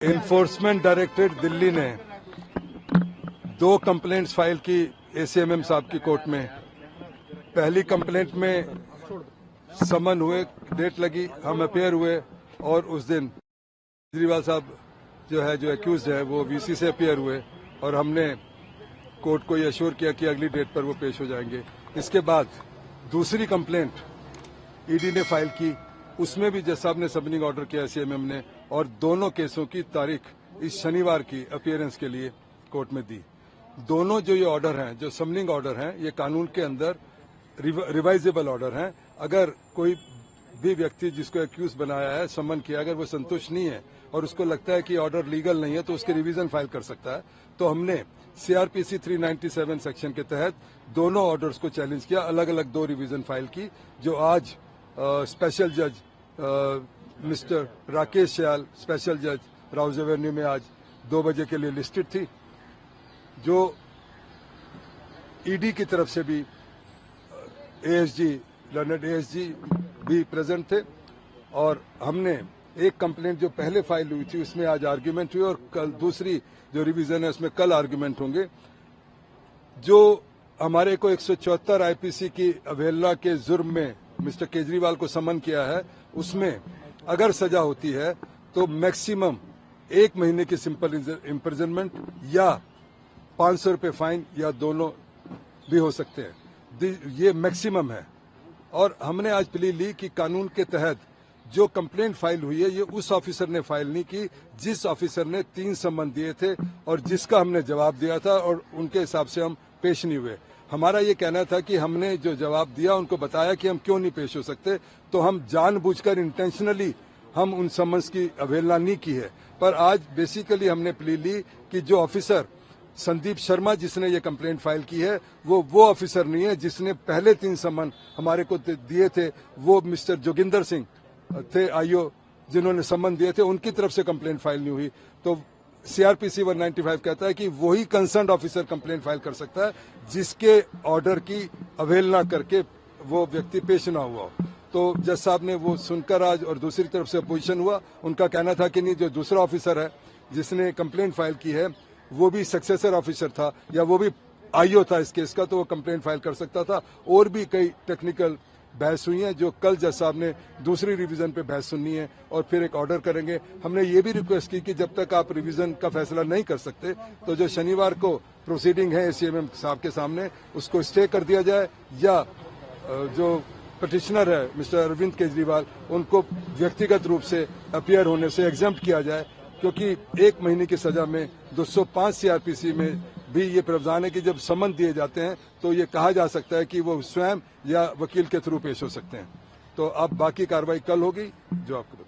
Enforcement directorate Delhi ने 2 complaints file की ACMM साहब की कोर्ट में। पहली कंप्लेंट में समन हुए, डेट लगी, हम अपेयर हुए और उस दिन केजरीवाल साहब जो एक्यूज है वो वीसी से अपेयर हुए और हमने कोर्ट को ये अश्योर किया कि अगली डेट पर वो पेश हो जाएंगे। इसके बाद दूसरी कंप्लेंट ईडी ने फाइल की, उसमें भी जज साहब ने सबनिंग ऑर्डर किया सीएमएम ने, और दोनों केसों की तारीख इस शनिवार की अपीयरेंस के लिए कोर्ट में दी। दोनों जो ये ऑर्डर हैं, जो सबनिंग ऑर्डर हैं, ये कानून के अंदर रिवाइजेबल ऑर्डर हैं। अगर कोई भी व्यक्ति जिसको एक्यूज बनाया है, समन किया, अगर वो संतुष्ट नहीं है और उसको लगता है कि ऑर्डर लीगल नहीं है तो उसके रिवीजन फाइल कर सकता है। तो हमने सीआरपीसी 397 सेक्शन के तहत दोनों ऑर्डर्स को चैलेंज किया, अलग अलग 2 रिवीजन फाइल की, जो आज स्पेशल जज मिस्टर राकेश श्याल, स्पेशल जज राउज एवेन्यू में आज 2 बजे के लिए लिस्टेड थी। जो ईडी की तरफ से भी एएसजी, लर्नड एएसजी भी प्रेजेंट थे और हमने एक कंप्लेंट जो पहले फाइल हुई थी उसमें आज आर्ग्यूमेंट हुई और कल दूसरी जो रिवीजन है उसमें कल आर्ग्यूमेंट होंगे। जो हमारे को 174 आईपीसी की अवहेलना के जुर्म में मिस्टर केजरीवाल को समन किया है, उसमें अगर सजा होती है तो मैक्सिमम 1 महीने की सिंपल इम्प्रिजनमेंट या 500 रुपये फाइन या दोनों भी हो सकते हैं। ये मैक्सिमम है। और हमने आज प्ली ली कि कानून के तहत जो कंप्लेंट फाइल हुई है ये उस ऑफिसर ने फाइल नहीं की जिस ऑफिसर ने 3 समन दिए थे और जिसका हमने जवाब दिया था, और उनके हिसाब से हम पेश नहीं हुए। हमारा ये कहना था कि हमने जो जवाब दिया उनको बताया कि हम क्यों नहीं पेश हो सकते, तो हम जानबूझकर इंटेंशनली हम उन समन्स की अवहेलना नहीं की है। पर आज बेसिकली हमने प्ली ली कि जो ऑफिसर संदीप शर्मा जिसने ये कंप्लेंट फाइल की है वो ऑफिसर नहीं है जिसने पहले 3 समन हमारे को दिए थे। वो मिस्टर जोगिंदर सिंह थे आईओ जिन्होंने समन दिए थे, उनकी तरफ से कंप्लेंट फाइल नहीं हुई। तो सीआरपीसी 195 कहता है कि वही कंसर्न्ड ऑफिसर कंप्लेंट फाइल कर सकता है जिसके ऑर्डर की अवहेलना करके वो व्यक्ति पेश ना हुआ हो। तो जज साहब ने वो सुनकर आज, और दूसरी तरफ से अपोजिशन हुआ, उनका कहना था कि नहीं, जो दूसरा ऑफिसर है जिसने कंप्लेंट फाइल की है वो भी सक्सेसर ऑफिसर था या वो भी आईओ था इस केस का, तो वो कंप्लेंट फाइल कर सकता था। और भी कई टेक्निकल बहस हुई है जो कल जज साहब ने दूसरी रिवीजन पे बहस सुननी है और फिर एक ऑर्डर करेंगे। हमने ये भी रिक्वेस्ट की कि जब तक आप रिवीजन का फैसला नहीं कर सकते तो जो शनिवार को प्रोसीडिंग है एसीएमएम साहब के सामने उसको स्टे कर दिया जाए, या जो पिटिशनर है मिस्टर अरविंद केजरीवाल उनको व्यक्तिगत रूप से अपीयर होने से एग्जम्प्ट किया जाए, क्योंकि 1 महीने की सजा में 205 सीआरपीसी में भी ये प्रावधान है कि जब समन दिए जाते हैं तो ये कहा जा सकता है कि वो स्वयं या वकील के थ्रू पेश हो सकते हैं। तो अब बाकी कार्रवाई कल होगी जो आपको